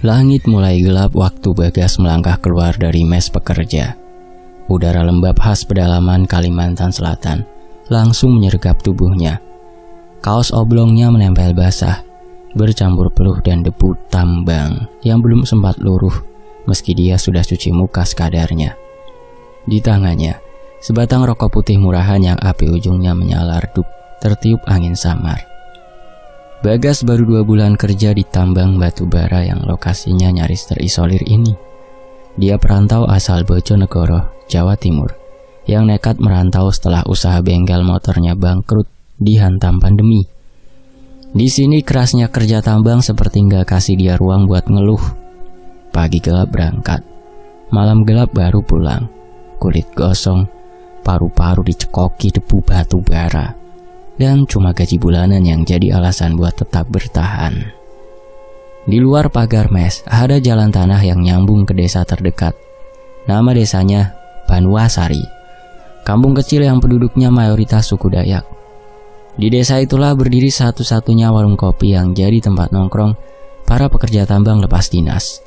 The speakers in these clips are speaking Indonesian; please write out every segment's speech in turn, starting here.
Langit mulai gelap waktu Bagas melangkah keluar dari mes pekerja. Udara lembab khas pedalaman Kalimantan Selatan langsung menyergap tubuhnya. Kaos oblongnya menempel basah, bercampur peluh dan debu tambang yang belum sempat luruh meski dia sudah cuci muka sekadarnya. Di tangannya, sebatang rokok putih murahan yang api ujungnya menyala redup tertiup angin samar. Bagas baru 2 bulan kerja di tambang batu bara yang lokasinya nyaris terisolir ini. Dia perantau asal Bojonegoro, Jawa Timur, yang nekat merantau setelah usaha bengkel motornya bangkrut dihantam pandemi. Di sini kerasnya kerja tambang seperti nggak kasih dia ruang buat ngeluh. Pagi gelap berangkat, malam gelap baru pulang. Kulit gosong, paru-paru dicekoki debu batu bara, dan cuma gaji bulanan yang jadi alasan buat tetap bertahan. Di luar pagar mes ada jalan tanah yang nyambung ke desa terdekat. Nama desanya Banuasari, kampung kecil yang penduduknya mayoritas suku Dayak. Di desa itulah berdiri satu-satunya warung kopi yang jadi tempat nongkrong para pekerja tambang lepas dinas.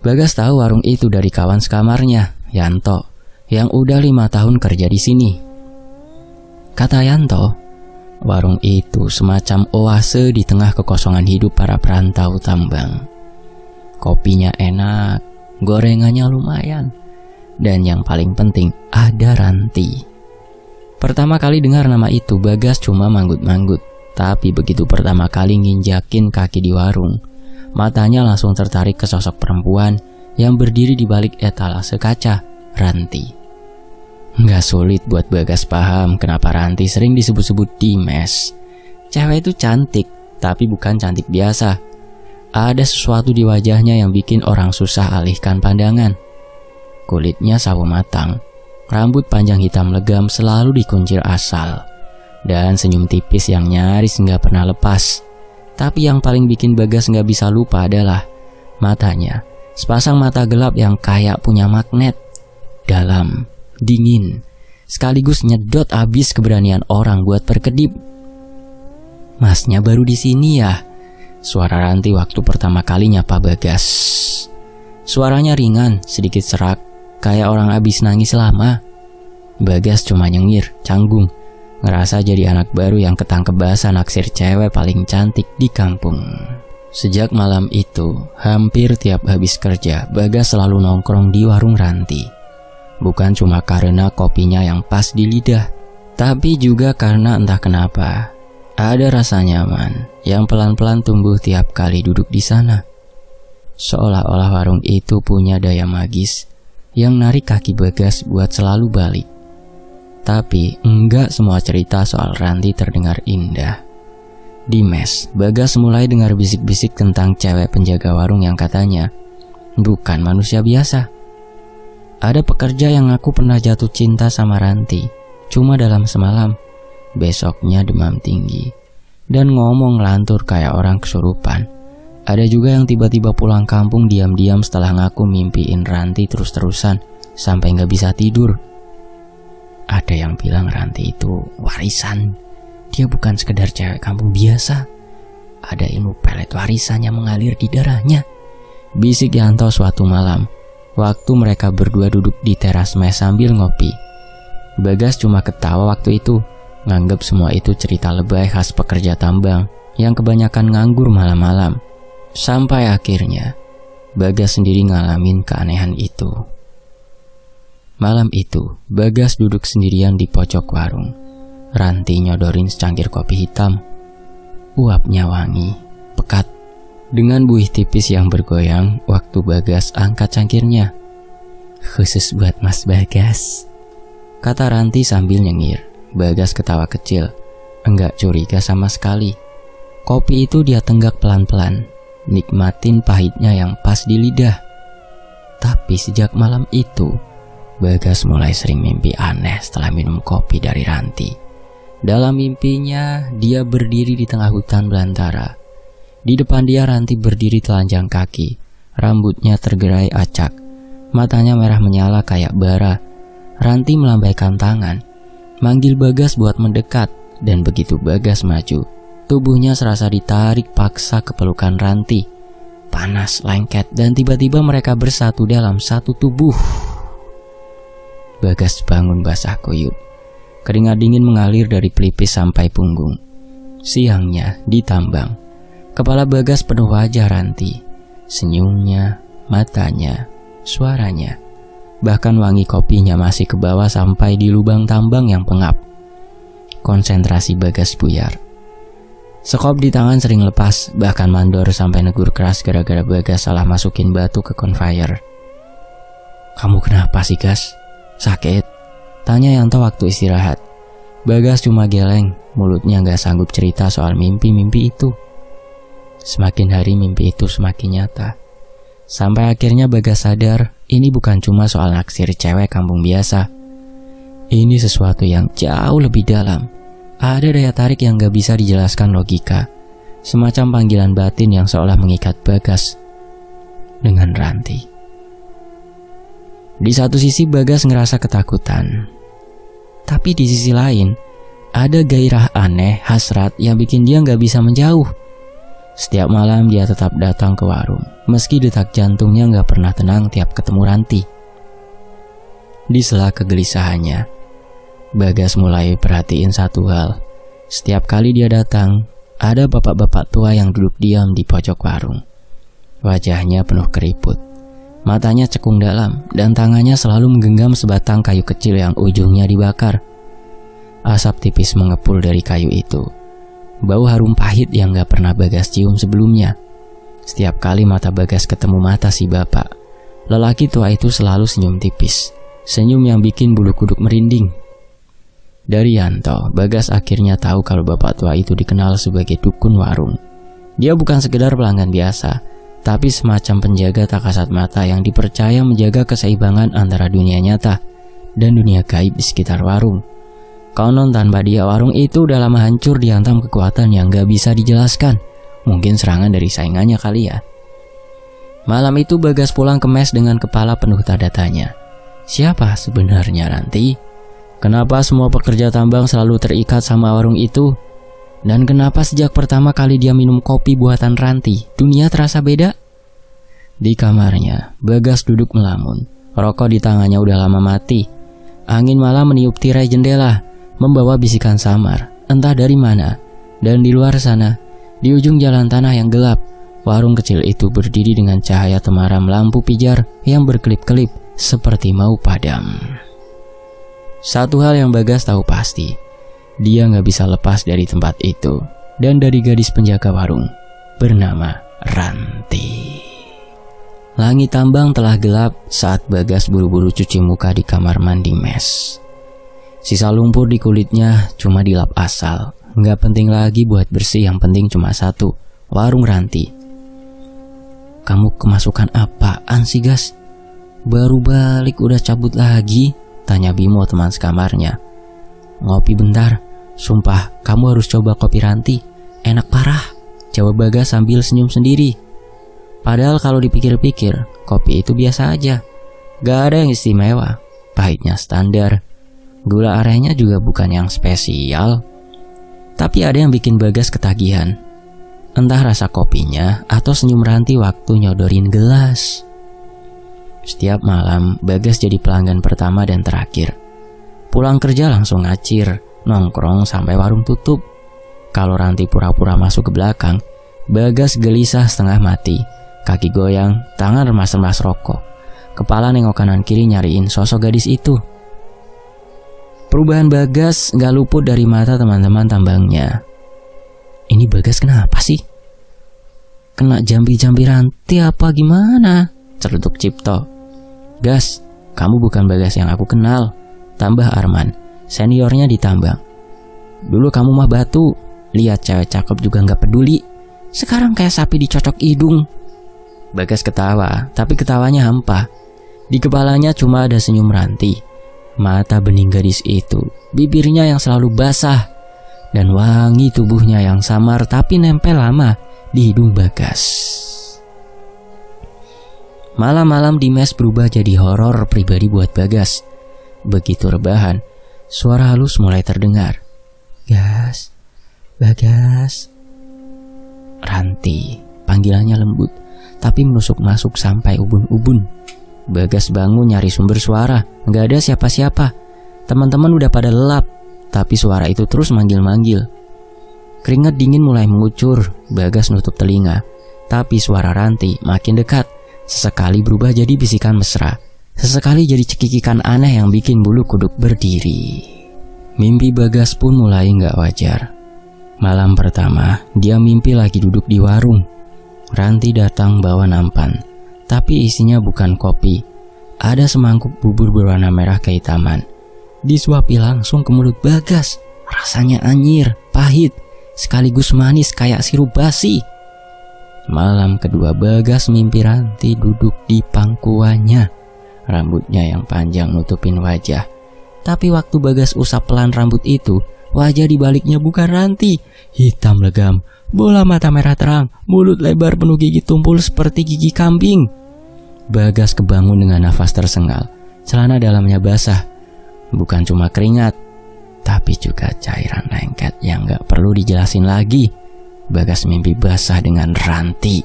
Bagas tahu warung itu dari kawan sekamarnya, Yanto, yang udah 5 tahun kerja di sini. Kata Yanto, warung itu semacam oase di tengah kekosongan hidup para perantau tambang. Kopinya enak, gorengannya lumayan, dan yang paling penting ada Ranti. Pertama kali dengar nama itu, Bagas cuma manggut-manggut. Tapi begitu pertama kali nginjakin kaki di warung, matanya langsung tertarik ke sosok perempuan yang berdiri di balik etalase kaca, Ranti. Nggak sulit buat Bagas paham kenapa Ranti sering disebut-sebut di mes. Cewek itu cantik, tapi bukan cantik biasa. Ada sesuatu di wajahnya yang bikin orang susah alihkan pandangan. Kulitnya sawo matang, rambut panjang hitam legam selalu dikuncir asal, dan senyum tipis yang nyaris nggak pernah lepas. Tapi yang paling bikin Bagas nggak bisa lupa adalah matanya, sepasang mata gelap yang kayak punya magnet. Dalam, dingin, sekaligus nyedot abis keberanian orang buat berkedip. Masnya baru di sini ya? Suara Ranti waktu pertama kali nyapa Bagas. Suaranya ringan, sedikit serak, kayak orang abis nangis lama. Bagas cuma nyengir, canggung, ngerasa jadi anak baru yang ketangkep basah naksir cewek paling cantik di kampung. Sejak malam itu, hampir tiap habis kerja, Bagas selalu nongkrong di warung Ranti. Bukan cuma karena kopinya yang pas di lidah, tapi juga karena entah kenapa ada rasa nyaman yang pelan-pelan tumbuh tiap kali duduk di sana. Seolah-olah warung itu punya daya magis yang narik kaki Bagas buat selalu balik. Tapi enggak semua cerita soal Ranti terdengar indah. Di mes, Bagas mulai dengar bisik-bisik tentang cewek penjaga warung yang katanya bukan manusia biasa. Ada pekerja yang ngaku pernah jatuh cinta sama Ranti, cuma dalam semalam. Besoknya demam tinggi dan ngomong lantur kayak orang kesurupan. Ada juga yang tiba-tiba pulang kampung diam-diam setelah ngaku mimpiin Ranti terus-terusan sampai gak bisa tidur. Ada yang bilang Ranti itu warisan. Dia bukan sekedar cewek kampung biasa. Ada ilmu pelet warisan yang mengalir di darahnya, bisik Yanto suatu malam waktu mereka berdua duduk di teras mes sambil ngopi. Bagas cuma ketawa waktu itu, nganggep semua itu cerita lebay khas pekerja tambang yang kebanyakan nganggur malam-malam. Sampai akhirnya Bagas sendiri ngalamin keanehan itu. Malam itu, Bagas duduk sendirian di pojok warung. Ranti nyodorin secangkir kopi hitam. Uapnya wangi, pekat, dengan buih tipis yang bergoyang waktu Bagas angkat cangkirnya. Khusus buat Mas Bagas, kata Ranti sambil nyengir. Bagas ketawa kecil, enggak curiga sama sekali. Kopi itu dia tenggak pelan-pelan, nikmatin pahitnya yang pas di lidah. Tapi sejak malam itu, Bagas mulai sering mimpi aneh setelah minum kopi dari Ranti. Dalam mimpinya, dia berdiri di tengah hutan belantara. Di depan dia Ranti berdiri telanjang kaki, rambutnya tergerai acak, matanya merah menyala kayak bara. Ranti melambaikan tangan, manggil Bagas buat mendekat, dan begitu Bagas maju, tubuhnya serasa ditarik paksa ke pelukan Ranti. panas, lengket, dan tiba-tiba mereka bersatu dalam satu tubuh. Bagas bangun basah kuyup. Keringat dingin mengalir dari pelipis sampai punggung. Siangnya di tambang, kepala Bagas penuh wajah ranti. Senyumnya, matanya, suaranya, bahkan wangi kopinya masih ke bawah sampai di lubang tambang yang pengap. Konsentrasi Bagas buyar. Sekop di tangan sering lepas, bahkan mandor sampai negur keras gara-gara Bagas salah masukin batu ke conveyor. "Kamu kenapa sih, Gas? Sakit?" tanya Yanto waktu istirahat. Bagas cuma geleng, mulutnya gak sanggup cerita soal mimpi-mimpi itu. Semakin hari mimpi itu semakin nyata. Sampai akhirnya Bagas sadar, ini bukan cuma soal naksir cewek kampung biasa. Ini sesuatu yang jauh lebih dalam. Ada daya tarik yang gak bisa dijelaskan logika. Semacam panggilan batin yang seolah mengikat Bagas dengan Ranti. Di satu sisi Bagas ngerasa ketakutan, tapi di sisi lain ada gairah aneh, hasrat yang bikin dia gak bisa menjauh. Setiap malam dia tetap datang ke warung, meski detak jantungnya gak pernah tenang tiap ketemu Ranti. Di sela kegelisahannya, Bagas mulai perhatiin satu hal. Setiap kali dia datang, ada bapak-bapak tua yang duduk diam di pojok warung. Wajahnya penuh keriput, matanya cekung dalam, dan tangannya selalu menggenggam sebatang kayu kecil yang ujungnya dibakar. Asap tipis mengepul dari kayu itu. Bau harum pahit yang gak pernah Bagas cium sebelumnya. Setiap kali mata Bagas ketemu mata si bapak, lelaki tua itu selalu senyum tipis. Senyum yang bikin bulu kuduk merinding. Dari Yanto, Bagas akhirnya tahu kalau bapak tua itu dikenal sebagai dukun warung. Dia bukan sekedar pelanggan biasa, tapi semacam penjaga tak kasat mata yang dipercaya menjaga keseimbangan antara dunia nyata dan dunia gaib di sekitar warung. Konon tanpa dia warung itu udah lama hancur dihantam kekuatan yang gak bisa dijelaskan. Mungkin serangan dari saingannya kali ya. Malam itu Bagas pulang ke mes dengan kepala penuh tanda tanya. Siapa sebenarnya Ranti? Kenapa semua pekerja tambang selalu terikat sama warung itu? Dan kenapa sejak pertama kali dia minum kopi buatan Ranti, dunia terasa beda? Di kamarnya, Bagas duduk melamun. Rokok di tangannya udah lama mati. Angin malam meniup tirai jendela, membawa bisikan samar, entah dari mana. Dan di luar sana, di ujung jalan tanah yang gelap, warung kecil itu berdiri dengan cahaya temaram lampu pijar yang berkelip-kelip seperti mau padam. Satu hal yang Bagas tahu pasti, dia gak bisa lepas dari tempat itu dan dari gadis penjaga warung bernama Ranti. Langit tambang telah gelap saat Bagas buru-buru cuci muka di kamar mandi mes. Sisa lumpur di kulitnya cuma dilap asal, gak penting lagi buat bersih, yang penting cuma satu, warung Ranti. "Kamu kemasukan apaan sih, Gas? Baru balik udah cabut lagi?" tanya Bimo, teman sekamarnya. "Ngopi bentar, sumpah kamu harus coba kopi Ranti, enak parah," jawab Bagas sambil senyum sendiri. Padahal kalau dipikir-pikir, kopi itu biasa aja, gak ada yang istimewa, pahitnya standar, gula arennya juga bukan yang spesial. Tapi ada yang bikin Bagas ketagihan, entah rasa kopinya atau senyum Ranti waktu nyodorin gelas. Setiap malam, Bagas jadi pelanggan pertama dan terakhir. Pulang kerja langsung ngacir, nongkrong sampai warung tutup. Kalau Ranti pura-pura masuk ke belakang, Bagas gelisah setengah mati. Kaki goyang, tangan remas-remas rokok. Kepala nengok kanan kiri nyariin sosok gadis itu. Perubahan Bagas gak luput dari mata teman-teman tambangnya. Ini Bagas kenapa sih? Kena jambi-jambi Ranti apa gimana? Celutuk Cipto. "Gas, kamu bukan Bagas yang aku kenal," tambah Arman, seniornya di tambang. "Dulu kamu mah batu, lihat cewek cakep juga gak peduli. Sekarang kayak sapi dicocok hidung." Bagas ketawa, tapi ketawanya hampa. Di kepalanya cuma ada senyum Ranti, mata bening gadis itu, bibirnya yang selalu basah, dan wangi tubuhnya yang samar tapi nempel lama di hidung Bagas. Malam-malam di mes berubah jadi horor pribadi buat Bagas. Begitu rebahan, suara halus mulai terdengar. "Gas, Bagas." Ranti, panggilannya lembut, tapi menusuk masuk sampai ubun-ubun. Bagas bangun nyari sumber suara, nggak ada siapa-siapa. Teman-teman udah pada lelap, tapi suara itu terus manggil-manggil. Keringat dingin mulai mengucur, Bagas nutup telinga. Tapi suara Ranti makin dekat, sesekali berubah jadi bisikan mesra, sesekali jadi cekikikan aneh yang bikin bulu kuduk berdiri. Mimpi Bagas pun mulai nggak wajar. Malam pertama, dia mimpi lagi duduk di warung. Ranti datang bawa nampan, tapi isinya bukan kopi. Ada semangkuk bubur berwarna merah kehitaman. Disuapi langsung ke mulut Bagas. Rasanya anyir, pahit, sekaligus manis kayak sirup basi. Malam kedua, Bagas mimpi Ranti duduk di pangkuannya. Rambutnya yang panjang nutupin wajah. Tapi waktu Bagas usap pelan rambut itu, wajah di baliknya bukan Ranti. Hitam legam, bola mata merah terang, mulut lebar penuh gigi tumpul seperti gigi kambing. Bagas kebangun dengan nafas tersengal. Celana dalamnya basah. Bukan cuma keringat, tapi juga cairan lengket yang gak perlu dijelasin lagi. Bagas mimpi basah dengan Ranti.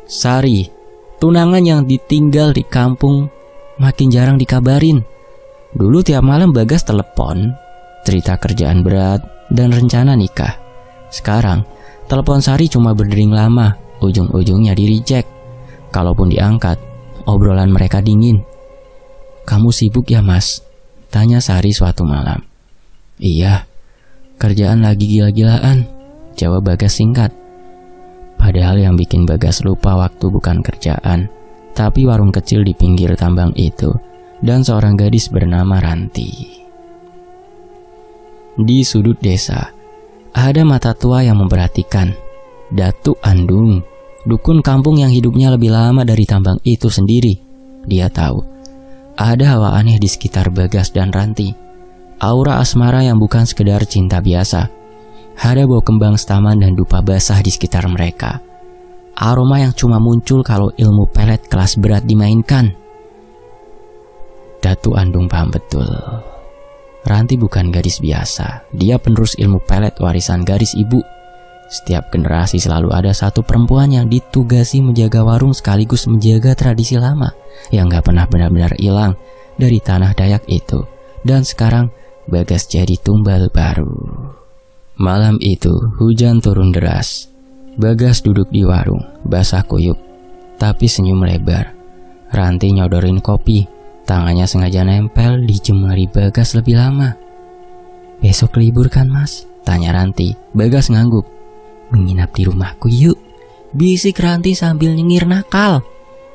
Sari, tunangan yang ditinggal di kampung, makin jarang dikabarin. Dulu tiap malam Bagas telepon, cerita kerjaan berat dan rencana nikah. Sekarang, telepon Sari cuma berdering lama, ujung-ujungnya di-reject. Kalaupun diangkat, obrolan mereka dingin. "Kamu sibuk ya, Mas?" tanya Sari suatu malam. "Iya, kerjaan lagi gila-gilaan," jawab Bagas singkat. Padahal yang bikin Bagas lupa waktu bukan kerjaan, tapi warung kecil di pinggir tambang itu, dan seorang gadis bernama Ranti. Di sudut desa, ada mata tua yang memperhatikan. Datuk Andung, dukun kampung yang hidupnya lebih lama dari tambang itu sendiri. Dia tahu, ada hawa aneh di sekitar Bagas dan Ranti. Aura asmara yang bukan sekedar cinta biasa. Ada bau kembang staman dan dupa basah di sekitar mereka. Aroma yang cuma muncul kalau ilmu pelet kelas berat dimainkan. Datuk Andung paham betul. Ranti bukan gadis biasa. Dia penerus ilmu pelet warisan garis ibu. Setiap generasi selalu ada satu perempuan yang ditugasi menjaga warung sekaligus menjaga tradisi lama yang gak pernah benar-benar hilang dari tanah Dayak itu. Dan sekarang Bagas jadi tumbal baru. Malam itu hujan turun deras. Bagas duduk di warung, basah kuyup, tapi senyum lebar. Ranti nyodorin kopi, tangannya sengaja nempel di jemari Bagas lebih lama. "Besok libur kan, Mas?" tanya Ranti. Bagas ngangguk. "Menginap di rumahku yuk," bisik Ranti sambil nyengir nakal.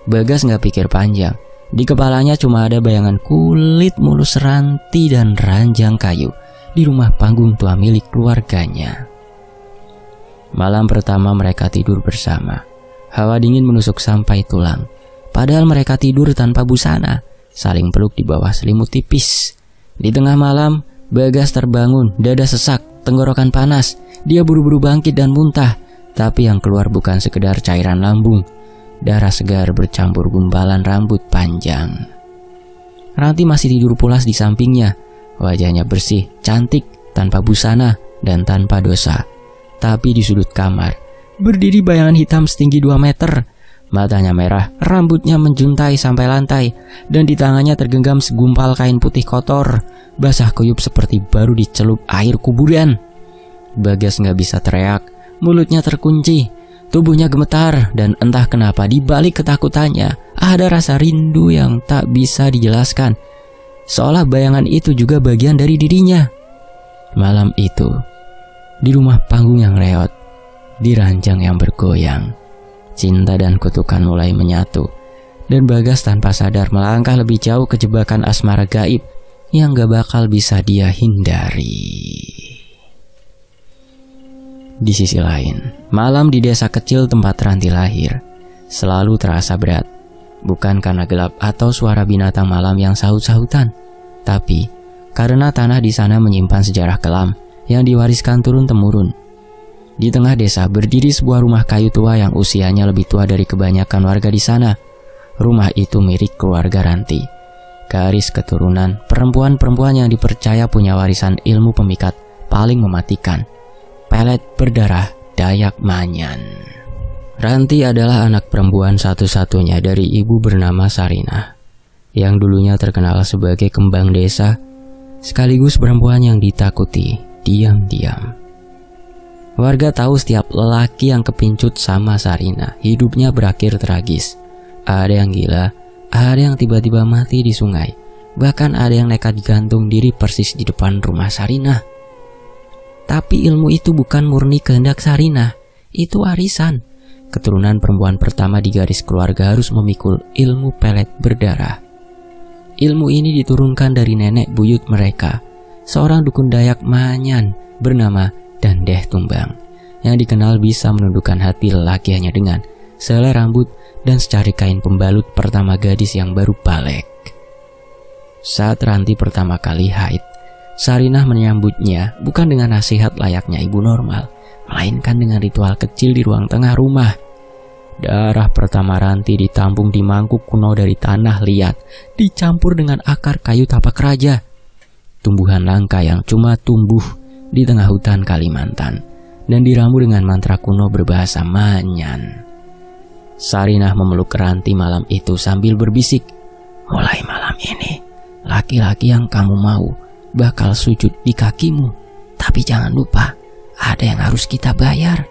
Bagas gak pikir panjang. Di kepalanya cuma ada bayangan kulit mulus Ranti dan ranjang kayu di rumah panggung tua milik keluarganya. Malam pertama mereka tidur bersama. Hawa dingin menusuk sampai tulang. Padahal mereka tidur tanpa busana, saling peluk di bawah selimut tipis. Di tengah malam, Bagas terbangun, dada sesak, tenggorokan panas. Dia buru-buru bangkit dan muntah, tapi yang keluar bukan sekedar cairan lambung. Darah segar bercampur gumpalan rambut panjang. Ranti masih tidur pulas di sampingnya. Wajahnya bersih, cantik, tanpa busana, dan tanpa dosa. Tapi di sudut kamar, berdiri bayangan hitam setinggi 2 meter. Matanya merah, rambutnya menjuntai sampai lantai, dan di tangannya tergenggam segumpal kain putih kotor, basah kuyup seperti baru dicelup air kuburan. Bagas gak bisa teriak, mulutnya terkunci, tubuhnya gemetar, dan entah kenapa di balik ketakutannya, ada rasa rindu yang tak bisa dijelaskan. Seolah bayangan itu juga bagian dari dirinya. Malam itu, di rumah panggung yang reot, di ranjang yang bergoyang, cinta dan kutukan mulai menyatu. Dan Bagas tanpa sadar melangkah lebih jauh ke jebakan asmara gaib yang gak bakal bisa dia hindari. Di sisi lain, malam di desa kecil tempat Ranti lahir selalu terasa berat. Bukan karena gelap atau suara binatang malam yang sahut-sahutan, tapi karena tanah di sana menyimpan sejarah kelam yang diwariskan turun-temurun. Di tengah desa berdiri sebuah rumah kayu tua yang usianya lebih tua dari kebanyakan warga di sana. Rumah itu milik keluarga Ranti. Garis keturunan perempuan-perempuan yang dipercaya punya warisan ilmu pemikat paling mematikan. Pelet berdarah Dayak Manyan. Ranti adalah anak perempuan satu-satunya dari ibu bernama Sarinah, yang dulunya terkenal sebagai kembang desa, sekaligus perempuan yang ditakuti diam-diam. Warga tahu setiap lelaki yang kepincut sama Sarinah, hidupnya berakhir tragis. Ada yang gila, ada yang tiba-tiba mati di sungai, bahkan ada yang nekat gantung diri persis di depan rumah Sarinah. Tapi ilmu itu bukan murni kehendak Sarinah, itu warisan. Keturunan perempuan pertama di garis keluarga harus memikul ilmu pelet berdarah. Ilmu ini diturunkan dari nenek buyut mereka, seorang dukun Dayak Manyan bernama Dandeh Tumbang, yang dikenal bisa menundukkan hati lelaki hanya dengan selai rambut dan secari kain pembalut pertama gadis yang baru balik. Saat Ranti pertama kali haid, Sarinah menyambutnya bukan dengan nasihat layaknya ibu normal, melainkan dengan ritual kecil di ruang tengah rumah. Darah pertama Ranti ditampung di mangkuk kuno dari tanah liat, dicampur dengan akar kayu tapak raja, tumbuhan langka yang cuma tumbuh di tengah hutan Kalimantan, dan diramu dengan mantra kuno berbahasa Manyan. Sarinah memeluk Ranti malam itu sambil berbisik, "Mulai malam ini, laki-laki yang kamu mau bakal sujud di kakimu, tapi jangan lupa, ada yang harus kita bayar."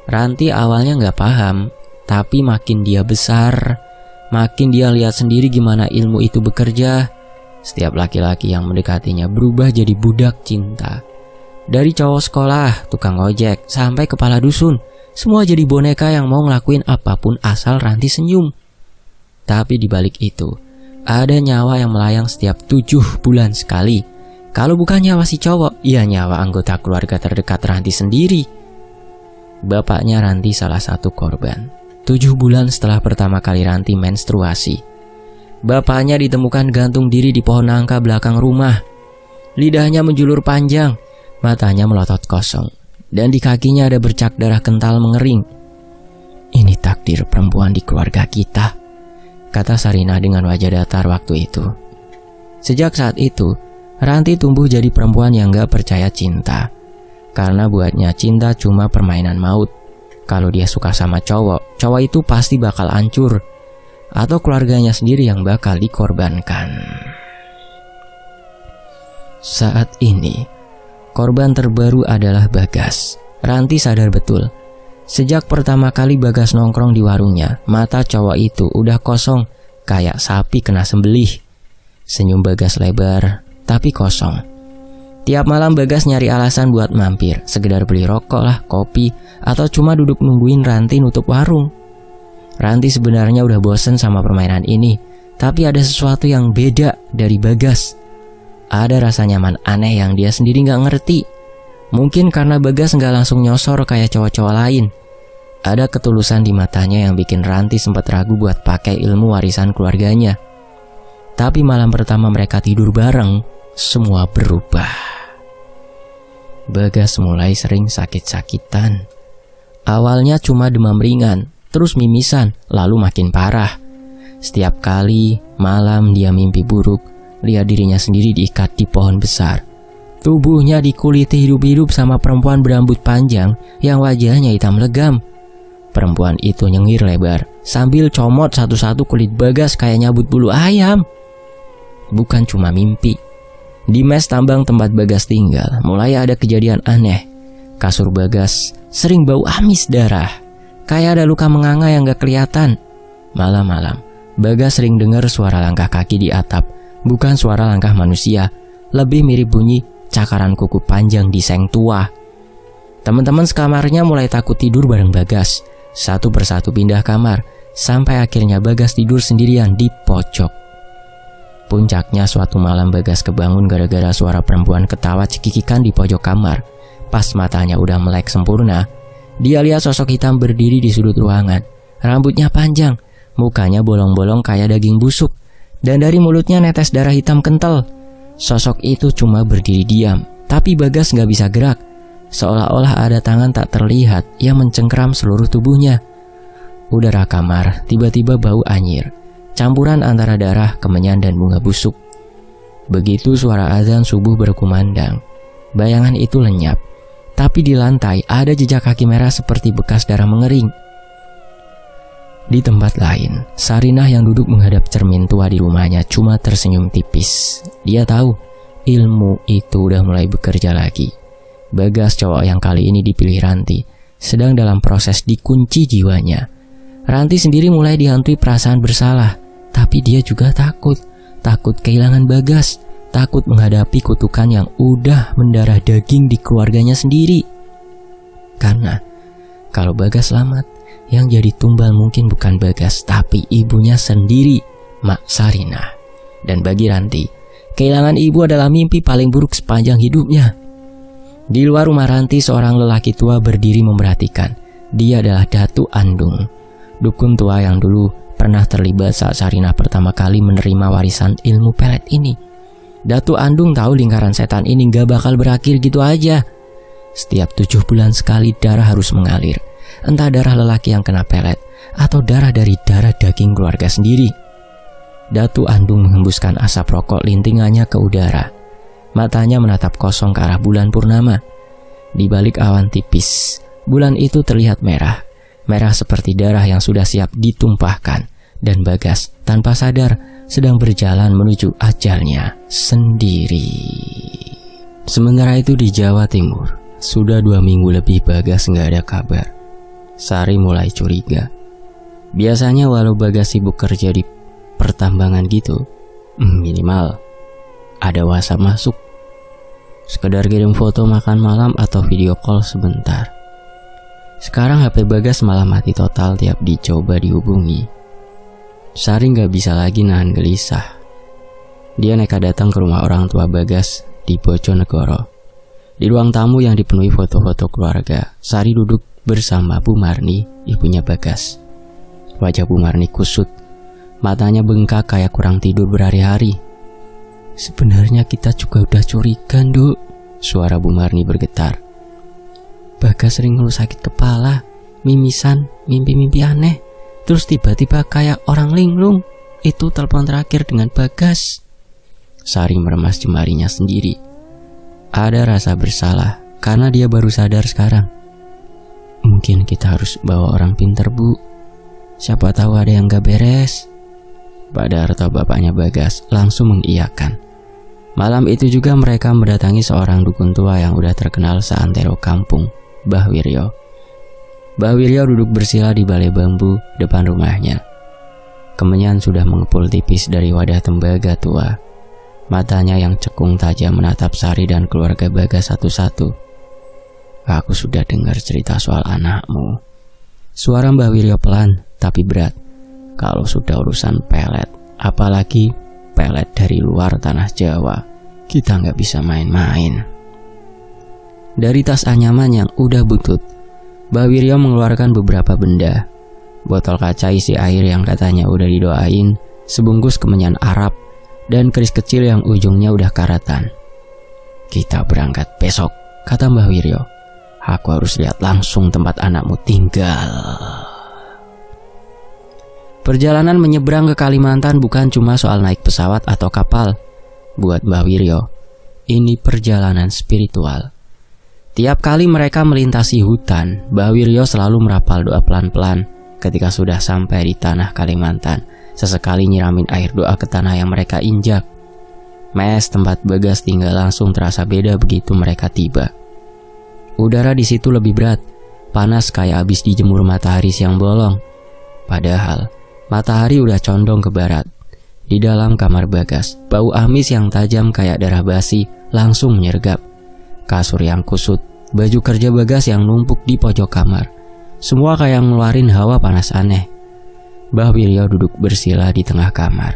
Ranti awalnya nggak paham, tapi makin dia besar, makin dia lihat sendiri gimana ilmu itu bekerja. Setiap laki-laki yang mendekatinya berubah jadi budak cinta. Dari cowok sekolah, tukang ojek, sampai kepala dusun, semua jadi boneka yang mau ngelakuin apapun asal Ranti senyum. Tapi di balik itu, ada nyawa yang melayang setiap 7 bulan sekali. Kalau bukan nyawa si cowok, ya nyawa anggota keluarga terdekat Ranti sendiri. Bapaknya Ranti salah satu korban. 7 bulan setelah pertama kali Ranti menstruasi, bapaknya ditemukan gantung diri di pohon nangka belakang rumah. Lidahnya menjulur panjang, matanya melotot kosong, dan di kakinya ada bercak darah kental mengering. "Ini takdir perempuan di keluarga kita," kata Sarinah dengan wajah datar waktu itu. Sejak saat itu, Ranti tumbuh jadi perempuan yang gak percaya cinta. Karena buatnya cinta cuma permainan maut. Kalau dia suka sama cowok, cowok itu pasti bakal hancur, atau keluarganya sendiri yang bakal dikorbankan. Saat ini, korban terbaru adalah Bagas. Ranti sadar betul, sejak pertama kali Bagas nongkrong di warungnya, mata cowok itu udah kosong, kayak sapi kena sembelih. Senyum Bagas lebar, tapi kosong. Tiap malam Bagas nyari alasan buat mampir, sekedar beli rokok lah, kopi, atau cuma duduk nungguin Ranti nutup warung. Ranti sebenarnya udah bosen sama permainan ini, tapi ada sesuatu yang beda dari Bagas. Ada rasa nyaman aneh yang dia sendiri gak ngerti. Mungkin karena Bagas gak langsung nyosor kayak cowok-cowok lain. Ada ketulusan di matanya yang bikin Ranti sempat ragu buat pakai ilmu warisan keluarganya. Tapi malam pertama mereka tidur bareng, semua berubah. Bagas mulai sering sakit-sakitan. Awalnya cuma demam ringan, terus mimisan, lalu makin parah. Setiap kali malam dia mimpi buruk, lihat dirinya sendiri diikat di pohon besar. Tubuhnya dikuliti hidup-hidup sama perempuan berambut panjang yang wajahnya hitam legam. Perempuan itu nyengir lebar sambil comot satu-satu kulit Bagas kayak nyabut bulu ayam. Bukan cuma mimpi. Di mes tambang tempat Bagas tinggal, mulai ada kejadian aneh. Kasur Bagas sering bau amis darah, kayak ada luka menganga yang gak kelihatan. Malam-malam, Bagas sering dengar suara langkah kaki di atap, bukan suara langkah manusia, lebih mirip bunyi cakaran kuku panjang di seng tua. Teman-teman sekamarnya mulai takut tidur bareng Bagas. Satu persatu pindah kamar, sampai akhirnya Bagas tidur sendirian di pojok. Puncaknya suatu malam Bagas kebangun gara-gara suara perempuan ketawa cekikikan di pojok kamar. Pas matanya udah melek sempurna, dia lihat sosok hitam berdiri di sudut ruangan. Rambutnya panjang, mukanya bolong-bolong kayak daging busuk, dan dari mulutnya netes darah hitam kental. Sosok itu cuma berdiri diam, tapi Bagas gak bisa gerak. Seolah-olah ada tangan tak terlihat yang mencengkeram seluruh tubuhnya. Udara kamar tiba-tiba bau anyir, campuran antara darah, kemenyan, dan bunga busuk. Begitu suara azan subuh berkumandang, bayangan itu lenyap. Tapi di lantai ada jejak kaki merah seperti bekas darah mengering. Di tempat lain, Sarinah yang duduk menghadap cermin tua di rumahnya cuma tersenyum tipis. Dia tahu ilmu itu udah mulai bekerja lagi. Bagas, cowok yang kali ini dipilih Ranti, sedang dalam proses dikunci jiwanya. Ranti sendiri mulai dihantui perasaan bersalah, tapi dia juga takut kehilangan Bagas, takut menghadapi kutukan yang udah mendarah daging di keluarganya sendiri. Karena kalau Bagas selamat, yang jadi tumbal mungkin bukan Bagas, tapi ibunya sendiri, Mak Sarinah. Dan bagi Ranti, kehilangan ibu adalah mimpi paling buruk sepanjang hidupnya. Di luar rumah Ranti, seorang lelaki tua berdiri memperhatikan. Dia adalah Datu Andung, dukun tua yang dulu pernah terlibat saat Sarinah pertama kali menerima warisan ilmu pelet ini. Datu Andung tahu lingkaran setan ini gak bakal berakhir gitu aja. Setiap 7 bulan sekali darah harus mengalir. Entah darah lelaki yang kena pelet atau darah dari darah daging keluarga sendiri. Datu Andung menghembuskan asap rokok lintingannya ke udara. Matanya menatap kosong ke arah bulan purnama. Di balik awan tipis, bulan itu terlihat merah. Merah seperti darah yang sudah siap ditumpahkan. Dan Bagas tanpa sadar sedang berjalan menuju ajalnya sendiri. Sementara itu di Jawa Timur, sudah 2 minggu lebih Bagas nggak ada kabar. Sari mulai curiga. Biasanya walau Bagas sibuk kerja di pertambangan gitu, minimal ada WhatsApp masuk, sekedar kirim foto makan malam atau video call sebentar. Sekarang HP Bagas malah mati total tiap dicoba dihubungi. Sari gak bisa lagi nahan gelisah. Dia nekat datang ke rumah orang tua Bagas di Bojonegoro. Di ruang tamu yang dipenuhi foto-foto keluarga, Sari duduk bersama Bu Marni, ibunya Bagas. Wajah Bu Marni kusut, matanya bengkak kayak kurang tidur berhari-hari. Sebenarnya kita juga udah curiga, Nduk, suara Bu Marni bergetar. Bagas sering ngeluh sakit kepala, mimisan, mimpi-mimpi aneh, terus tiba-tiba kayak orang linglung. Itu telepon terakhir dengan Bagas. Sari meremas jemarinya sendiri. Ada rasa bersalah karena dia baru sadar sekarang. Mungkin kita harus bawa orang pinter, Bu. Siapa tahu ada yang gak beres. Pak Darto, bapaknya Bagas, langsung mengiyakan. Malam itu juga mereka mendatangi seorang dukun tua yang udah terkenal seantero kampung, Mbah Wiryo. Mbah Wiryo duduk bersila di balai bambu depan rumahnya. Kemenyan sudah mengepul tipis dari wadah tembaga tua. Matanya yang cekung tajam menatap Sari dan keluarga Bagas satu-satu. Aku sudah dengar cerita soal anakmu. Suara Mbah Wiryo pelan tapi berat. Kalau sudah urusan pelet, apalagi pelet dari luar tanah Jawa, kita nggak bisa main-main. Dari tas anyaman yang udah butut, Mbah Wiryo mengeluarkan beberapa benda. Botol kaca isi air yang katanya udah didoain, sebungkus kemenyan Arab, dan keris kecil yang ujungnya udah karatan. Kita berangkat besok, kata Mbah Wiryo. Aku harus lihat langsung tempat anakmu tinggal. Perjalanan menyeberang ke Kalimantan bukan cuma soal naik pesawat atau kapal. Buat Mbah Wiryo, ini perjalanan spiritual. Tiap kali mereka melintasi hutan, Mbah Wiryo selalu merapal doa pelan-pelan. Ketika sudah sampai di tanah Kalimantan, sesekali nyiramin air doa ke tanah yang mereka injak. Mes tempat Bagas tinggal langsung terasa beda begitu mereka tiba. Udara di situ lebih berat, panas kayak abis dijemur matahari siang bolong. Padahal matahari udah condong ke barat. Di dalam kamar Bagas, bau amis yang tajam kayak darah basi langsung menyergap. Kasur yang kusut, baju kerja Bagas yang numpuk di pojok kamar. Semua kayak ngeluarin hawa panas aneh. Mbah Wiryo duduk bersila di tengah kamar.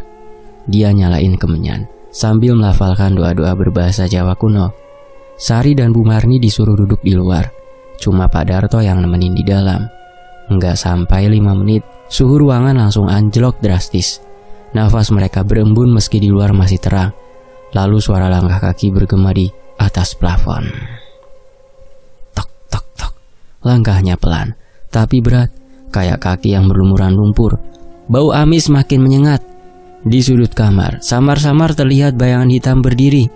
Dia nyalain kemenyan sambil melafalkan doa-doa berbahasa Jawa kuno. Sari dan Bu Marni disuruh duduk di luar. Cuma Pak Darto yang nemenin di dalam. Nggak sampai 5 menit, suhu ruangan langsung anjlok drastis. Nafas mereka berembun meski di luar masih terang. Lalu suara langkah kaki bergema di atas plafon. Tok, tok, tok. Langkahnya pelan, tapi berat, kayak kaki yang berlumuran lumpur. Bau amis makin menyengat. Di sudut kamar, samar-samar terlihat bayangan hitam berdiri.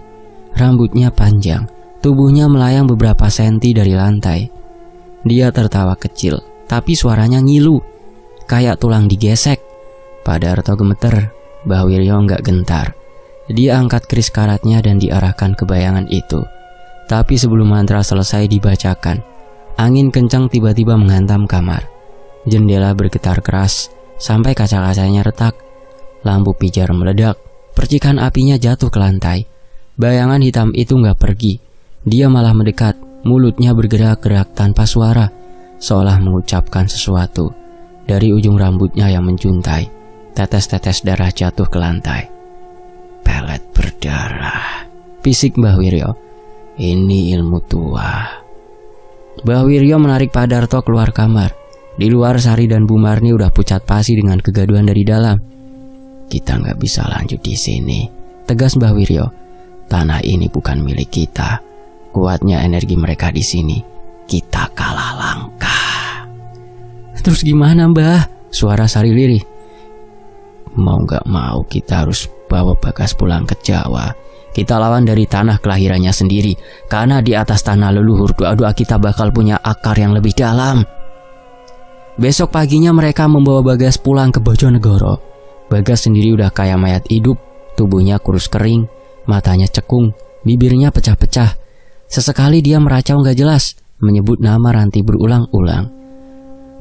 Rambutnya panjang, tubuhnya melayang beberapa senti dari lantai. Dia tertawa kecil, tapi suaranya ngilu. kayak tulang digesek. Padarto gemeter, Mbah Wiryo nggak gentar. Dia angkat keris karatnya dan diarahkan ke bayangan itu. Tapi sebelum mantra selesai dibacakan, angin kencang tiba-tiba menghantam kamar. Jendela bergetar keras sampai kaca-kacanya retak. Lampu pijar meledak, percikan apinya jatuh ke lantai. Bayangan hitam itu nggak pergi. Dia malah mendekat, mulutnya bergerak-gerak tanpa suara, seolah mengucapkan sesuatu. Dari ujung rambutnya yang menjuntai, tetes-tetes darah jatuh ke lantai. Pelet berdarah, bisik Mbah Wiryo. Ini ilmu tua. Mbah Wiryo menarik Padarto keluar kamar. Di luar Sari dan Bu Marni udah pucat pasi dengan kegaduhan dari dalam. Kita nggak bisa lanjut di sini, tegas Mbah Wiryo. Tanah ini bukan milik kita. Kuatnya energi mereka di sini. Kita kalah langkah. Terus gimana Mbah? Suara Sari lirih. Mau nggak mau kita harus bawa Bagas pulang ke Jawa. Kita lawan dari tanah kelahirannya sendiri. Karena di atas tanah leluhur doa-doa kita bakal punya akar yang lebih dalam. Besok paginya mereka membawa Bagas pulang ke Bojonegoro. Bagas sendiri udah kayak mayat hidup. Tubuhnya kurus kering, matanya cekung, bibirnya pecah-pecah. Sesekali dia meracau gak jelas, menyebut nama Ranti berulang-ulang.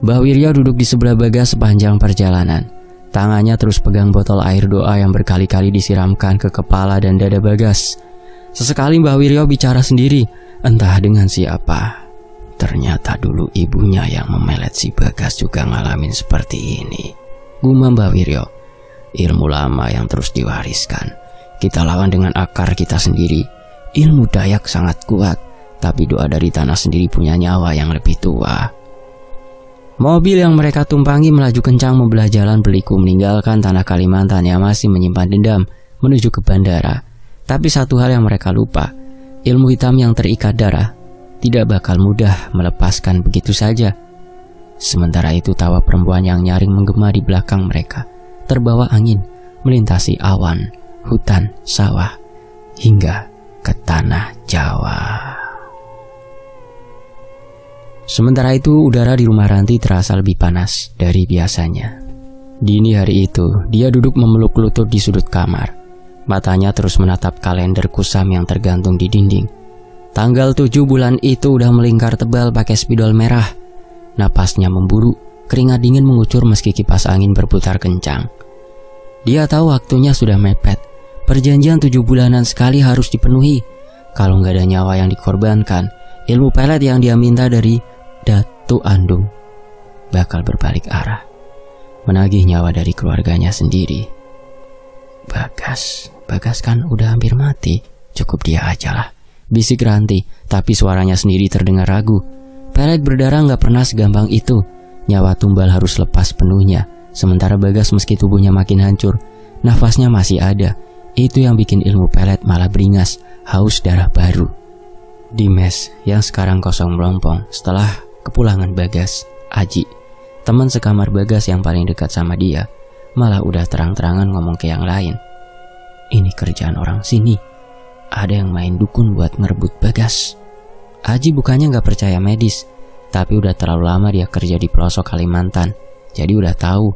Mbah Wiryo duduk di sebelah Bagas sepanjang perjalanan. Tangannya terus pegang botol air doa yang berkali-kali disiramkan ke kepala dan dada Bagas. Sesekali Mbah Wiryo bicara sendiri, entah dengan siapa. Ternyata dulu ibunya yang memelet si Bagas juga ngalamin seperti ini, gumam Mbah Wiryo. Ilmu lama yang terus diwariskan. Kita lawan dengan akar kita sendiri. Ilmu Dayak sangat kuat, tapi doa dari tanah sendiri punya nyawa yang lebih tua. Mobil yang mereka tumpangi melaju kencang membelah jalan berliku meninggalkan tanah Kalimantan yang masih menyimpan dendam menuju ke bandara. Tapi satu hal yang mereka lupa, ilmu hitam yang terikat darah tidak bakal mudah melepaskan begitu saja. Sementara itu tawa perempuan yang nyaring menggema di belakang mereka, terbawa angin, melintasi awan, hutan, sawah, hingga ke tanah Jawa. Sementara itu udara di rumah Ranti terasa lebih panas dari biasanya. Dini hari itu dia duduk memeluk lutut di sudut kamar. Matanya terus menatap kalender kusam yang tergantung di dinding. Tanggal 7 bulan itu udah melingkar tebal pakai spidol merah. Napasnya memburu, keringat dingin mengucur meski kipas angin berputar kencang. Dia tahu waktunya sudah mepet. Perjanjian 7 bulanan sekali harus dipenuhi. Kalau nggak ada nyawa yang dikorbankan, ilmu pelet yang dia minta dari Datu Andung bakal berbalik arah, menagih nyawa dari keluarganya sendiri. Bagas kan udah hampir mati, cukup dia aja lah, bisik Ranti, tapi suaranya sendiri terdengar ragu. Pelet berdarah nggak pernah segampang itu. Nyawa tumbal harus lepas penuhnya, sementara Bagas meski tubuhnya makin hancur, nafasnya masih ada. Itu yang bikin ilmu pelet malah beringas, haus darah baru. Di mes yang sekarang kosong melompong setelah kepulangan Bagas, Aji, teman sekamar Bagas yang paling dekat sama dia, malah udah terang-terangan ngomong ke yang lain. Ini kerjaan orang sini. Ada yang main dukun buat ngerebut Bagas. Aji bukannya gak percaya medis, tapi udah terlalu lama dia kerja di pelosok Kalimantan. Jadi udah tahu,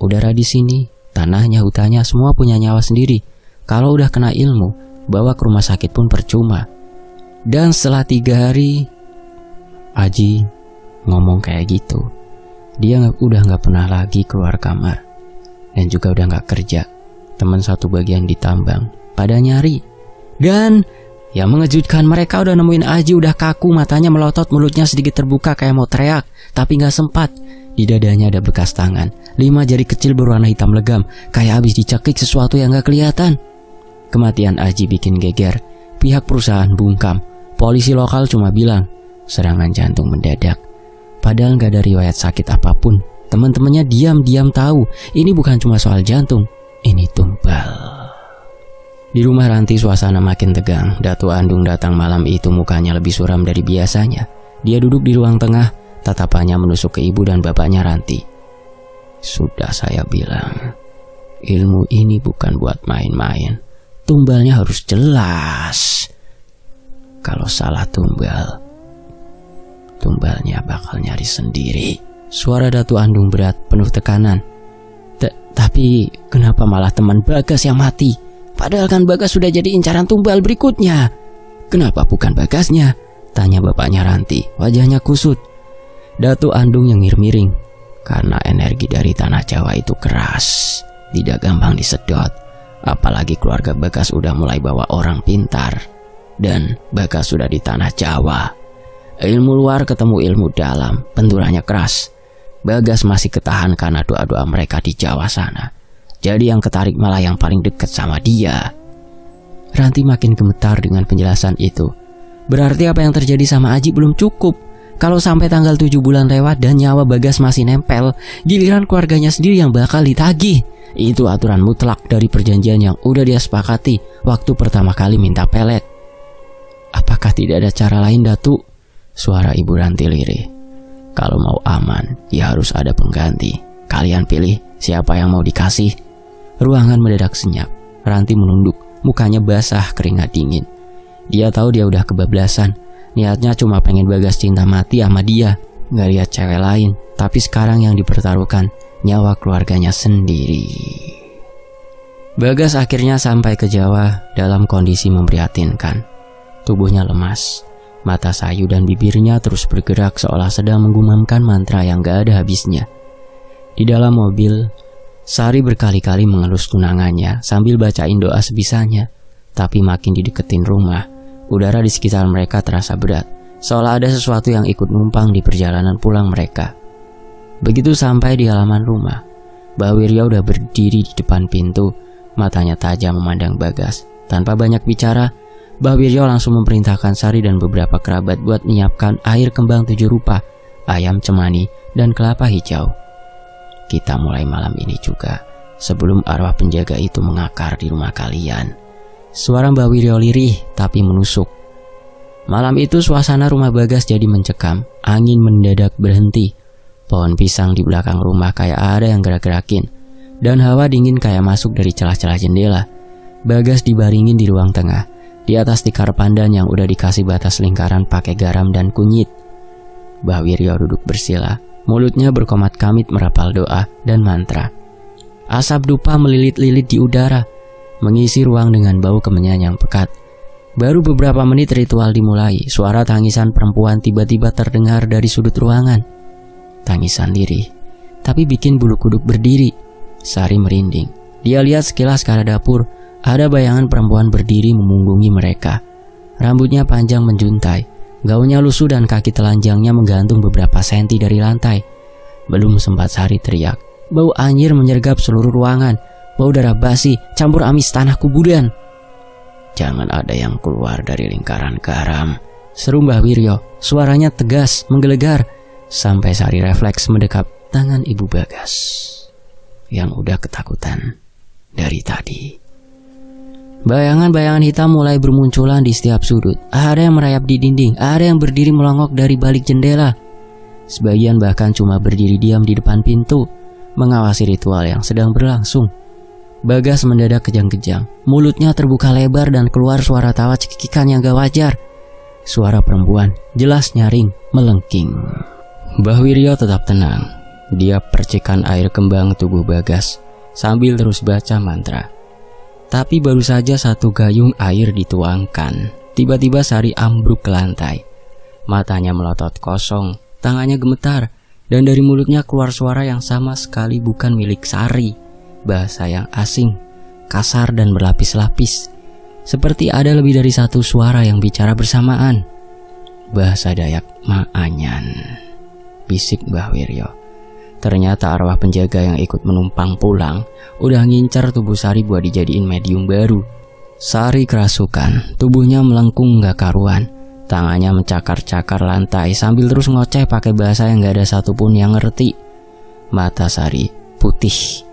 udara di sini, tanahnya, hutannya semua punya nyawa sendiri. Kalau udah kena ilmu, bawa ke rumah sakit pun percuma. Dan setelah 3 hari, Aji ngomong kayak gitu. Dia udah gak pernah lagi keluar kamar, dan juga udah gak kerja. Teman satu bagian di tambang pada nyari. Dan yang mengejutkan, mereka udah nemuin Aji udah kaku, matanya melotot, mulutnya sedikit terbuka kayak mau teriak, tapi gak sempat. Di dadanya ada bekas tangan, 5 jari kecil berwarna hitam legam, kayak habis dicekik sesuatu yang gak kelihatan. Kematian Aji bikin geger. Pihak perusahaan bungkam. Polisi lokal cuma bilang serangan jantung mendadak. Padahal gak ada riwayat sakit apapun. Teman-temannya diam-diam tahu ini bukan cuma soal jantung, ini tumbal. Di rumah Ranti suasana makin tegang. Datu Andung datang malam itu mukanya lebih suram dari biasanya. Dia duduk di ruang tengah, tatapannya menusuk ke ibu dan bapaknya Ranti. Sudah saya bilang, ilmu ini bukan buat main-main. Tumbalnya harus jelas. Kalau salah tumbal, tumbalnya bakal nyari sendiri. Suara Datu Andung berat, penuh tekanan. Tapi kenapa malah teman Bagas yang mati? Padahal kan Bagas sudah jadi incaran tumbal berikutnya. Kenapa bukan Bagasnya? Tanya bapaknya Ranti, wajahnya kusut. Datu Andung yang miring, karena energi dari tanah Jawa itu keras, tidak gampang disedot. Apalagi keluarga Bagas udah mulai bawa orang pintar, dan Bagas sudah di tanah Jawa. Ilmu luar ketemu ilmu dalam, benturannya keras. Bagas masih ketahan karena doa-doa mereka di Jawa sana. Jadi yang ketarik malah yang paling dekat sama dia. Ranti makin gemetar dengan penjelasan itu. Berarti apa yang terjadi sama Aji belum cukup. Kalau sampai tanggal 7 bulan lewat dan nyawa Bagas masih nempel, giliran keluarganya sendiri yang bakal ditagih. Itu aturan mutlak dari perjanjian yang udah dia sepakati waktu pertama kali minta pelet. Apakah tidak ada cara lain, Datu? Suara Ibu Ranti lirih. Kalau mau aman, ya harus ada pengganti. Kalian pilih siapa yang mau dikasih. Ruangan mendadak senyap. Ranti menunduk, mukanya basah keringat dingin. Dia tahu dia udah kebablasan. Niatnya cuma pengen Bagas cinta mati sama dia, gak lihat cewek lain. Tapi sekarang yang dipertaruhkan nyawa keluarganya sendiri. Bagas akhirnya sampai ke Jawa dalam kondisi memprihatinkan. Tubuhnya lemas, mata sayu dan bibirnya terus bergerak seolah sedang menggumamkan mantra yang gak ada habisnya. Di dalam mobil, Sari berkali-kali mengelus tunangannya sambil bacain doa sebisanya. Tapi makin dideketin rumah, udara di sekitar mereka terasa berat, seolah ada sesuatu yang ikut numpang di perjalanan pulang mereka. Begitu sampai di halaman rumah, Mbah Wirya udah berdiri di depan pintu, matanya tajam memandang Bagas. Tanpa banyak bicara, Mbah Wirya langsung memerintahkan Sari dan beberapa kerabat buat menyiapkan air kembang 7 rupa, ayam cemani, dan kelapa hijau. Kita mulai malam ini juga, sebelum arwah penjaga itu mengakar di rumah kalian. Suara Mbah Wirya lirih tapi menusuk. Malam itu suasana rumah Bagas jadi mencekam. Angin mendadak berhenti. Pohon pisang di belakang rumah kayak ada yang gerak-gerakin, dan hawa dingin kayak masuk dari celah-celah jendela. Bagas dibaringin di ruang tengah, di atas tikar pandan yang udah dikasih batas lingkaran pakai garam dan kunyit. Mbah Wirya duduk bersila, mulutnya berkomat kamit merapal doa dan mantra. Asap dupa melilit-lilit di udara, mengisi ruang dengan bau kemenyan yang pekat. Baru beberapa menit ritual dimulai, suara tangisan perempuan tiba-tiba terdengar dari sudut ruangan. Tangisan lirih, tapi bikin bulu kuduk berdiri. Sari merinding. Dia lihat sekilas ke arah dapur, ada bayangan perempuan berdiri memunggungi mereka. Rambutnya panjang menjuntai, gaunnya lusuh dan kaki telanjangnya menggantung beberapa senti dari lantai. Belum sempat Sari teriak, bau anyir menyergap seluruh ruangan. Bau darah basi campur amis tanah kuburan. Jangan ada yang keluar dari lingkaran garam, seru Mbah Wirya. Suaranya tegas, menggelegar, sampai Sari refleks mendekap tangan Ibu Bagas yang udah ketakutan dari tadi. Bayangan-bayangan hitam mulai bermunculan di setiap sudut. Ada yang merayap di dinding, ada yang berdiri melongok dari balik jendela. Sebagian bahkan cuma berdiri diam di depan pintu, mengawasi ritual yang sedang berlangsung. Bagas mendadak kejang-kejang, mulutnya terbuka lebar dan keluar suara tawa cekikikan yang gak wajar. Suara perempuan, jelas nyaring, melengking. Mbah Wirya tetap tenang. Dia percikan air kembang tubuh Bagas sambil terus baca mantra. Tapi baru saja satu gayung air dituangkan, tiba-tiba Sari ambruk ke lantai. Matanya melotot kosong, tangannya gemetar, dan dari mulutnya keluar suara yang sama sekali bukan milik Sari. Bahasa yang asing, kasar dan berlapis-lapis. Seperti ada lebih dari satu suara yang bicara bersamaan. Bahasa Dayak Maanyan, bisik Mbah Wirya. Ternyata arwah penjaga yang ikut menumpang pulang udah ngincar tubuh Sari buat dijadiin medium baru. Sari kerasukan, tubuhnya melengkung gak karuan. Tangannya mencakar-cakar lantai sambil terus ngoceh pakai bahasa yang gak ada satupun yang ngerti. Mata Sari putih.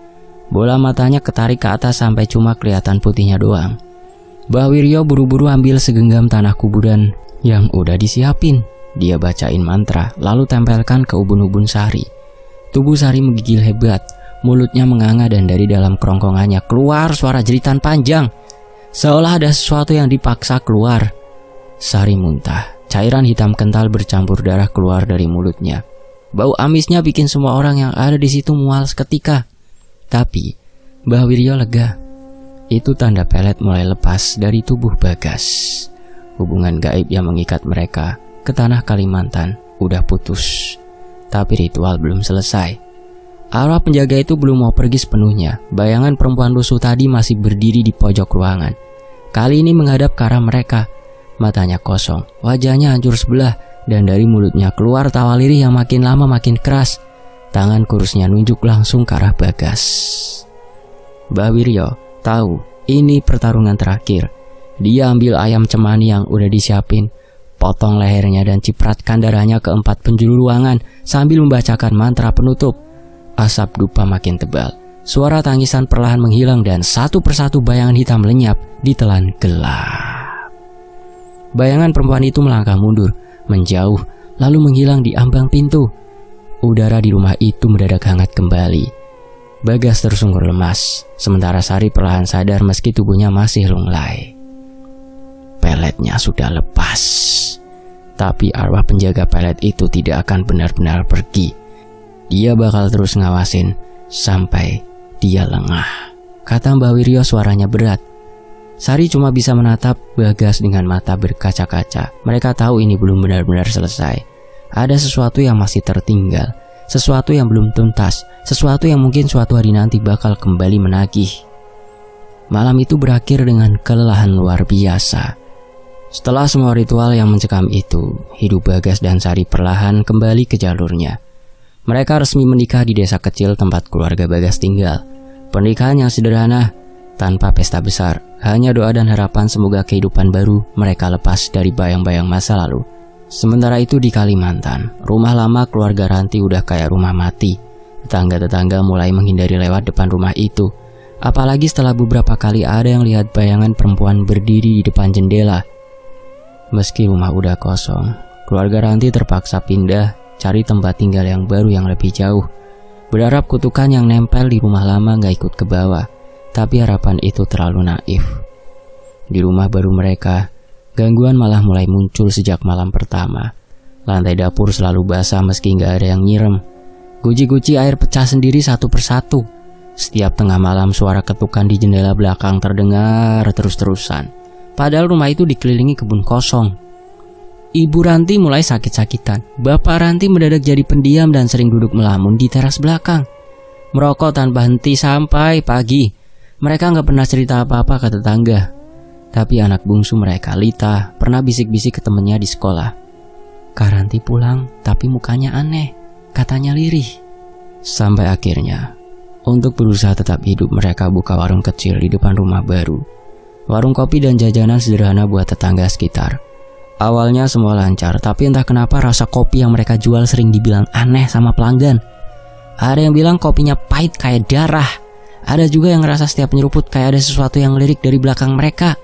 Bola matanya ketarik ke atas sampai cuma kelihatan putihnya doang. Mbah Wirya buru-buru ambil segenggam tanah kuburan yang udah disiapin. Dia bacain mantra, lalu tempelkan ke ubun-ubun Sari. Tubuh Sari menggigil hebat, mulutnya menganga dan dari dalam kerongkongannya keluar suara jeritan panjang. Seolah ada sesuatu yang dipaksa keluar. Sari muntah, cairan hitam kental bercampur darah keluar dari mulutnya. Bau amisnya bikin semua orang yang ada di situ mual seketika. Tapi Mbah Wiryo lega. Itu tanda pelet mulai lepas dari tubuh Bagas. Hubungan gaib yang mengikat mereka ke tanah Kalimantan udah putus. Tapi ritual belum selesai. Arwah penjaga itu belum mau pergi sepenuhnya. Bayangan perempuan lusuh tadi masih berdiri di pojok ruangan. Kali ini menghadap ke arah mereka. Matanya kosong, wajahnya hancur sebelah, dan dari mulutnya keluar tawa lirih yang makin lama makin keras. Tangan kurusnya nunjuk langsung ke arah Bagas. Mbah Wiryo tahu ini pertarungan terakhir. Dia ambil ayam cemani yang udah disiapin, potong lehernya dan cipratkan darahnya ke 4 penjuru ruangan sambil membacakan mantra penutup. Asap dupa makin tebal. Suara tangisan perlahan menghilang dan satu persatu bayangan hitam lenyap ditelan gelap. Bayangan perempuan itu melangkah mundur, menjauh, lalu menghilang di ambang pintu. Udara di rumah itu mendadak hangat kembali. Bagas tersungkur lemas, sementara Sari perlahan sadar meski tubuhnya masih lunglai. Peletnya sudah lepas. Tapi arwah penjaga pelet itu tidak akan benar-benar pergi. Dia bakal terus ngawasin sampai dia lengah, kata Mbah Wiryo suaranya berat. Sari cuma bisa menatap Bagas dengan mata berkaca-kaca. Mereka tahu ini belum benar-benar selesai. Ada sesuatu yang masih tertinggal, sesuatu yang belum tuntas, sesuatu yang mungkin suatu hari nanti bakal kembali menagih. Malam itu berakhir dengan kelelahan luar biasa. Setelah semua ritual yang mencekam itu, hidup Bagas dan Sari perlahan kembali ke jalurnya. Mereka resmi menikah di desa kecil tempat keluarga Bagas tinggal. Pernikahan yang sederhana, tanpa pesta besar, hanya doa dan harapan semoga kehidupan baru mereka lepas dari bayang-bayang masa lalu. Sementara itu di Kalimantan, rumah lama keluarga Ranti udah kayak rumah mati. Tetangga-tetangga mulai menghindari lewat depan rumah itu. Apalagi setelah beberapa kali ada yang lihat bayangan perempuan berdiri di depan jendela. Meski rumah udah kosong, keluarga Ranti terpaksa pindah cari tempat tinggal yang baru yang lebih jauh. Berharap kutukan yang nempel di rumah lama gak ikut ke bawah. Tapi harapan itu terlalu naif. Di rumah baru mereka, gangguan malah mulai muncul sejak malam pertama. Lantai dapur selalu basah meski gak ada yang nyirem. Guci-guci air pecah sendiri satu persatu. Setiap tengah malam suara ketukan di jendela belakang terdengar terus-terusan. Padahal rumah itu dikelilingi kebun kosong. Ibu Ranti mulai sakit-sakitan. Bapak Ranti mendadak jadi pendiam dan sering duduk melamun di teras belakang. Merokok tanpa henti sampai pagi. Mereka gak pernah cerita apa-apa ke tetangga. Tapi anak bungsu mereka, Lita, pernah bisik-bisik ke temennya di sekolah. Kak Ranti pulang, tapi mukanya aneh, katanya lirih. Sampai akhirnya, untuk berusaha tetap hidup, mereka buka warung kecil di depan rumah baru. Warung kopi dan jajanan sederhana buat tetangga sekitar. Awalnya semua lancar, tapi entah kenapa rasa kopi yang mereka jual sering dibilang aneh sama pelanggan. Ada yang bilang kopinya pahit kayak darah. Ada juga yang ngerasa setiap nyeruput kayak ada sesuatu yang lirik dari belakang mereka.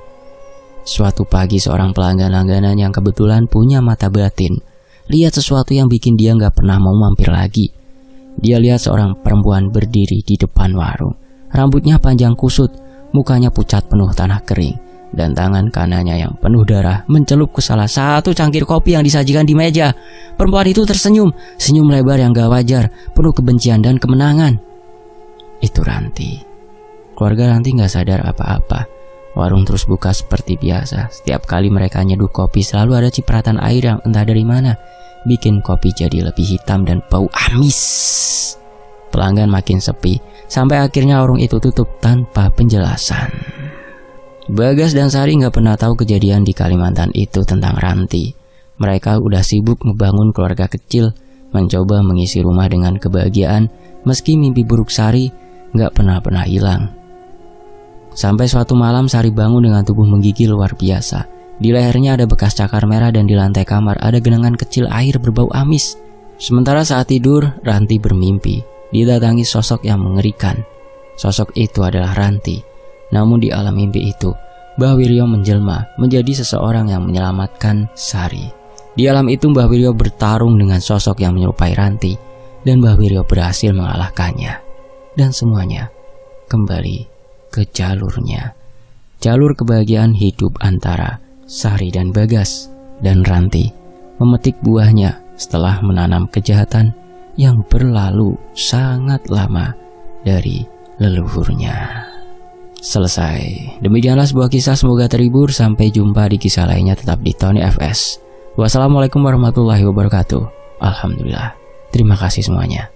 Suatu pagi seorang pelanggan langganan yang kebetulan punya mata batin lihat sesuatu yang bikin dia gak pernah mau mampir lagi. Dia lihat seorang perempuan berdiri di depan warung. Rambutnya panjang kusut, mukanya pucat penuh tanah kering, dan tangan kanannya yang penuh darah mencelup ke salah satu cangkir kopi yang disajikan di meja. Perempuan itu tersenyum, senyum lebar yang gak wajar, penuh kebencian dan kemenangan. Itu Ranti. Keluarga Ranti gak sadar apa-apa. Warung terus buka seperti biasa. Setiap kali mereka nyeduh kopi selalu ada cipratan air yang entah dari mana, bikin kopi jadi lebih hitam dan bau amis. Pelanggan makin sepi, sampai akhirnya warung itu tutup tanpa penjelasan. Bagas dan Sari gak pernah tahu kejadian di Kalimantan itu tentang Ranti. Mereka udah sibuk ngebangun keluarga kecil, mencoba mengisi rumah dengan kebahagiaan, meski mimpi buruk Sari gak pernah hilang. Sampai suatu malam Sari bangun dengan tubuh menggigil luar biasa. Di lehernya ada bekas cakar merah dan di lantai kamar ada genangan kecil air berbau amis. Sementara saat tidur, Ranti bermimpi didatangi sosok yang mengerikan. Sosok itu adalah Ranti. Namun di alam mimpi itu, Mbah Wiryo menjelma menjadi seseorang yang menyelamatkan Sari. Di alam itu Mbah Wiryo bertarung dengan sosok yang menyerupai Ranti, dan Mbah Wiryo berhasil mengalahkannya. Dan semuanya kembali ke jalurnya. Jalur kebahagiaan hidup antara Sari dan Bagas. Dan Ranti memetik buahnya setelah menanam kejahatan yang berlalu sangat lama dari leluhurnya. Selesai. Demikianlah sebuah kisah, semoga terhibur. Sampai jumpa di kisah lainnya, tetap di Tony FS. Wassalamualaikum warahmatullahi wabarakatuh. Alhamdulillah. Terima kasih semuanya.